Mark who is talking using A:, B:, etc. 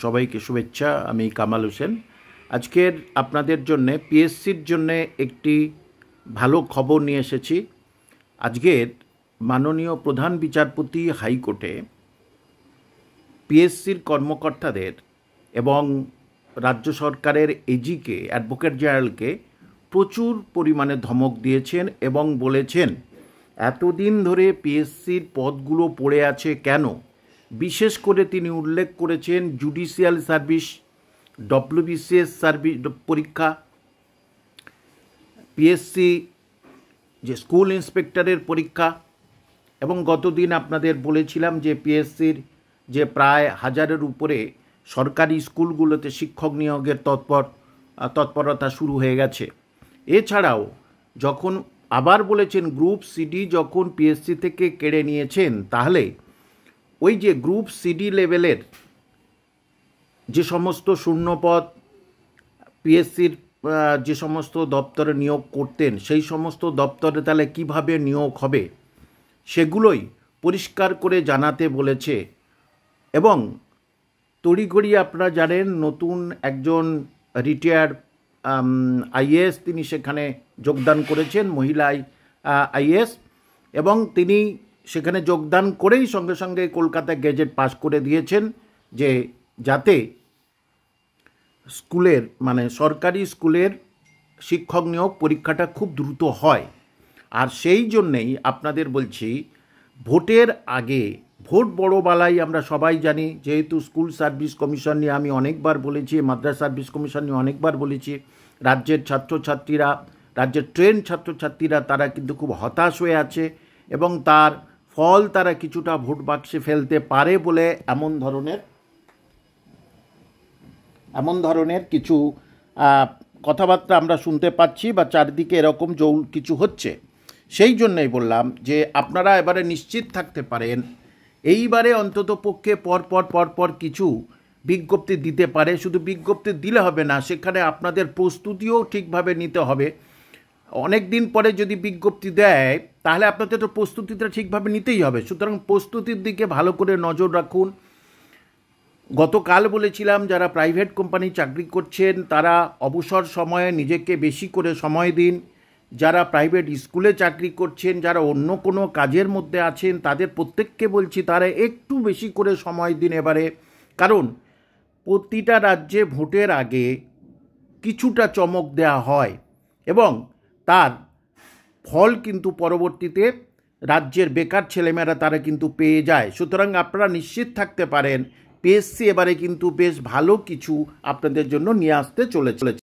A: সবাইকে শুভেচ্ছা। আমি কামাল হোসেন। আজকের আপনাদের জন্য পিএসসির জন্য একটি ভালো খবর নিয়ে এসেছি। আজকের মাননীয় প্রধান বিচারপতি হাইকোর্টে পিএসসির কর্মকর্তাদের এবং রাজ্য সরকারের এজিকে অ্যাডভোকেট জেনারেলকে প্রচুর পরিমাণে ধমক দিয়েছেন এবং বলেছেন এতদিন ধরে পিএসসির পদগুলো পড়ে আছে কেন। বিশেষ করে তিনি উল্লেখ করেছেন জুডিশিয়াল সার্ভিস, ডব্লিউবিসিএস সার্ভিস পরীক্ষা, পিএসসি যে স্কুল ইন্সপেক্টরের পরীক্ষা, এবং গতদিন আপনাদের বলেছিলাম যে পিএসসির যে প্রায় 1000-এর উপরে সরকারি স্কুলগুলোতে শিক্ষক নিয়োগের তৎপরতা শুরু হয়ে গেছে। এছাড়াও যখন আবার বলেছেন গ্রুপ সিডি যখন পিএসসি থেকে কেড়ে নিয়েছেন, তাহলে ওই যে গ্রুপ সিডি লেভেলের যে সমস্ত শূন্যপদ পিএসসির যে সমস্ত দপ্তরে নিয়োগ করতেন, সেই সমস্ত দপ্তরে তাহলে কিভাবে নিয়োগ হবে সেগুলোই পরিষ্কার করে জানাতে বলেছে। এবং তড়িঘড়ি আপনারা জানেন নতুন একজন রিটায়ার্ড আইএএস তিনি সেখানে যোগদান করেছেন, মহিলা আইএএস, এবং তিনি সেখানে যোগদান করেই সঙ্গে সঙ্গে কলকাতা গেজেট পাস করে দিয়েছেন যে যাতে স্কুলের মানে সরকারি স্কুলের শিক্ষক নিয়োগ পরীক্ষাটা খুব দ্রুত হয়। আর সেই জন্যেই আপনাদের বলছি ভোটের আগে, ভোট বড়বালাই আমরা সবাই জানি, যেহেতু স্কুল সার্ভিস কমিশন নিয়ে আমি অনেকবার বলেছি, মাদ্রাসা সার্ভিস কমিশন নিয়ে অনেকবার বলেছি, রাজ্যের ছাত্রছাত্রীরা, রাজ্যের ট্রেন ছাত্রছাত্রীরা তারা কিন্তু খুব হতাশ হয়ে আছে এবং তার ফল তারা কিছুটা ভোট বাক্সে ফেলতে পারে বলে এমন ধরনের কিছু কথাবার্তা আমরা শুনতে পাচ্ছি বা চারদিকে এরকম কিছু হচ্ছে। সেই জন্যই বললাম যে আপনারা এবারে নিশ্চিত থাকতে পারেন এইবারে অন্তত পক্ষে পরপর কিছু বিজ্ঞপ্তি দিতে পারে। শুধু বিজ্ঞপ্তি দিলে হবে না, সেখানে আপনাদের প্রস্তুতিও ঠিকভাবে নিতে হবে। অনেক দিন পরে যদি বিজ্ঞপ্তি দেয় তাহলে আপনাদের তো প্রস্তুতিটা ঠিকভাবে নিতেই হবে। সুতরাং প্রস্তুতির দিকে ভালো করে নজর রাখুন। গতকাল বলেছিলাম যারা প্রাইভেট কোম্পানি চাকরি করছেন তারা অবসর সময়ে নিজেকে বেশি করে সময় দিন। যারা প্রাইভেট স্কুলে চাকরি করছেন, যারা অন্য কোনো কাজের মধ্যে আছেন, তাদের প্রত্যেককে বলছি তারা একটু বেশি করে সময় দিন এবারে। কারণ প্রতিটা রাজ্যে ভোটের আগে কিছুটা চমক দেওয়া হয় এবং তার ফল কিন্তু পরবর্তীতে রাজ্যের বেকার ছেলেমেয়েরা তারা কিন্তু পেয়ে যায়। সুতরাং আপনারা নিশ্চিত থাকতে পারেন পিএসসি এবারে কিন্তু বেশ ভালো কিছু আপনাদের জন্য নিয়ে আসতে চলেছে।